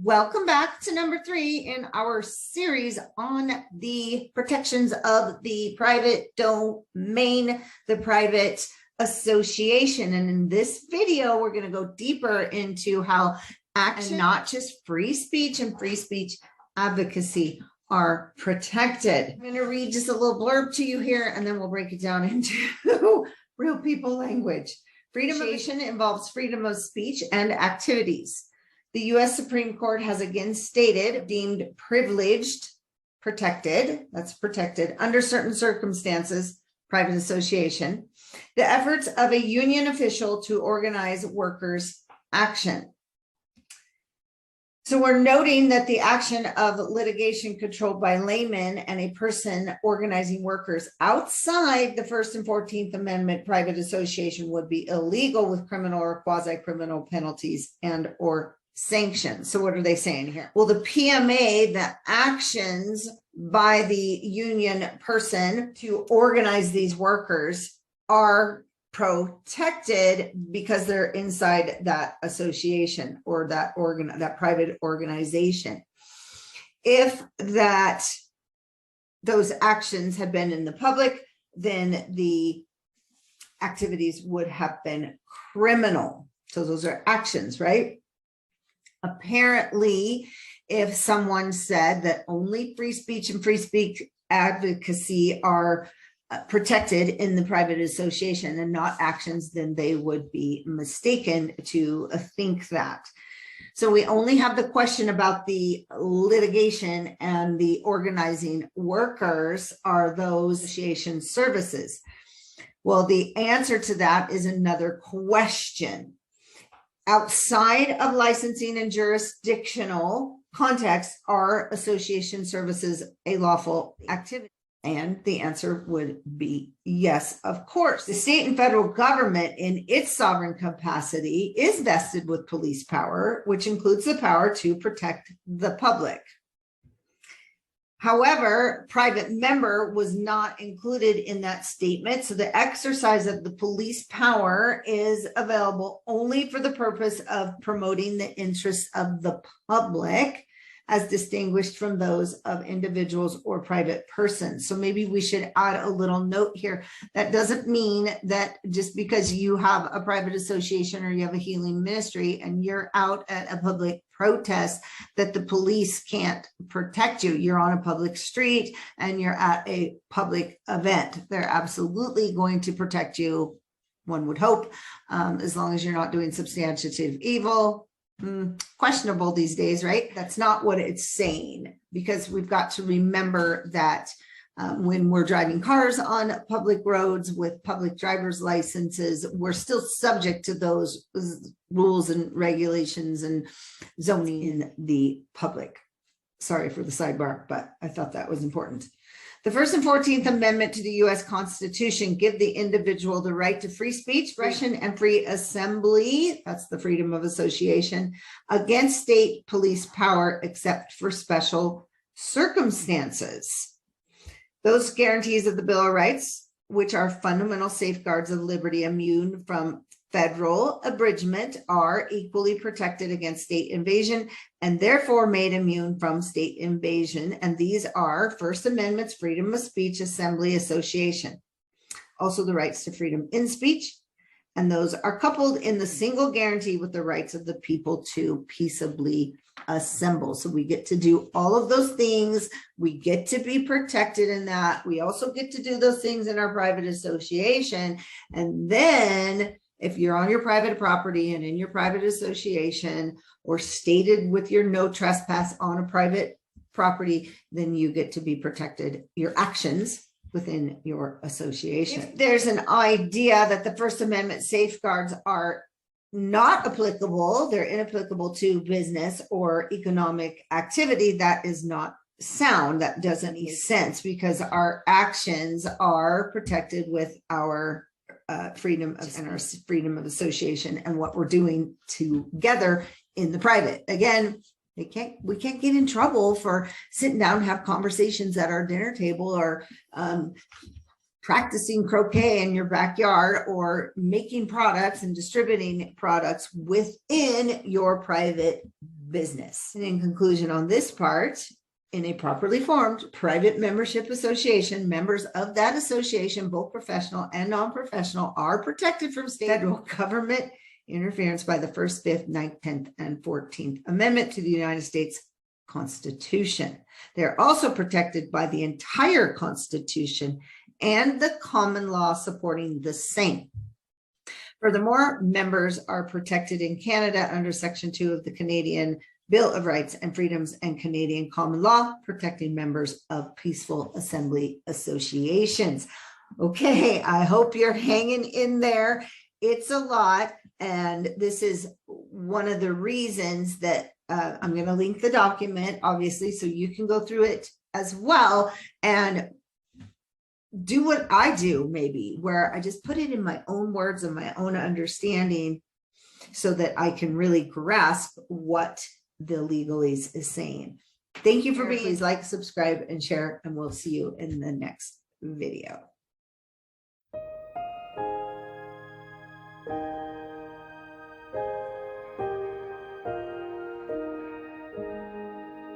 Welcome back to number 3 in our series on the protections of the private domain, the private association. And in this video, we're going to go deeper into how action, not just free speech and free speech advocacy, are protected. I'm going to read just a little blurb to you here, and then we'll break it down into real people language. Freedom of association involves freedom of speech and activities. The U.S. Supreme Court has again stated, deemed privileged, protected, that's protected, under certain circumstances, private association, the efforts of a union official to organize workers' action. So we're noting that the action of litigation controlled by laymen and a person organizing workers outside the First and 14th Amendment private association would be illegal with criminal or quasi-criminal penalties and or sanctions. So what are they saying here? Well, the PMA, the actions by the union person to organize these workers are protected because they're inside that association or that private organization. If those actions had been in the public, then the activities would have been criminal. So those are actions, right? Apparently, if someone said that only free speech and free speech advocacy are protected in the private association and not actions, then they would be mistaken to think that. So we only have the question about the litigation and the organizing workers, are those association services? Well, the answer to that is another question. Outside of licensing and jurisdictional context, are association services a lawful activity? And the answer would be yes, of course. The state and federal government in its sovereign capacity is vested with police power, which includes the power to protect the public. However, private member was not included in that statement. So the exercise of the police power is available only for the purpose of promoting the interests of the public, as distinguished from those of individuals or private persons. So maybe we should add a little note here. That doesn't mean that just because you have a private association or you have a healing ministry and you're out at a public protest that the police can't protect you. You're on a public street and you're at a public event. They're absolutely going to protect you, one would hope, as long as you're not doing substantive evil. Questionable these days, right? That's not what it's saying, because we've got to remember that when we're driving cars on public roads with public driver's licenses, we're still subject to those rules and regulations and zoning in the public. Sorry for the sidebar, but I thought that was important. The First and 14th Amendment to the U.S. Constitution give the individual the right to free speech, expression, and free assembly. That's the freedom of association against state police power, except for special circumstances. Those guarantees of the Bill of Rights, which are fundamental safeguards of liberty immune from federal abridgment, are equally protected against state invasion and therefore made immune from state invasion. And these are First Amendment's freedom of speech, assembly, association. Also the rights to freedom in speech. And those are coupled in the single guarantee with the rights of the people to peaceably assemble. So we get to do all of those things. We get to be protected in that. We also get to do those things in our private association. And then if you're on your private property and in your private association or stated with your no trespass on a private property, then you get to be protected, your actions within your association. If there's an idea that the First Amendment safeguards are not applicable, they're inapplicable to business or economic activity, that is not sound. That doesn't make sense, because our actions are protected with our freedom of and our freedom of association and what we're doing together in the private. Again, we can't get in trouble for sitting down and have conversations at our dinner table, or practicing croquet in your backyard, or making products and distributing products within your private business. And in conclusion on this part, in a properly formed private membership association, members of that association, both professional and non-professional, are protected from state federal government interference by the 1st, 5th, 9th, 10th, and 14th Amendment to the United States Constitution. They're also protected by the entire Constitution and the common law supporting the same. Furthermore, members are protected in Canada under Section 2 of the Canadian Bill of Rights and Freedoms and Canadian common law, protecting members of peaceful assembly associations. Okay, I hope you're hanging in there. It's a lot, and this is one of the reasons that I'm going to link the document, obviously, so you can go through it as well and do what I do, maybe, where I just put it in my own words and my own understanding so that I can really grasp what the legalese is saying. Thank you for being. Please like, subscribe, and share, and we'll see you in the next video.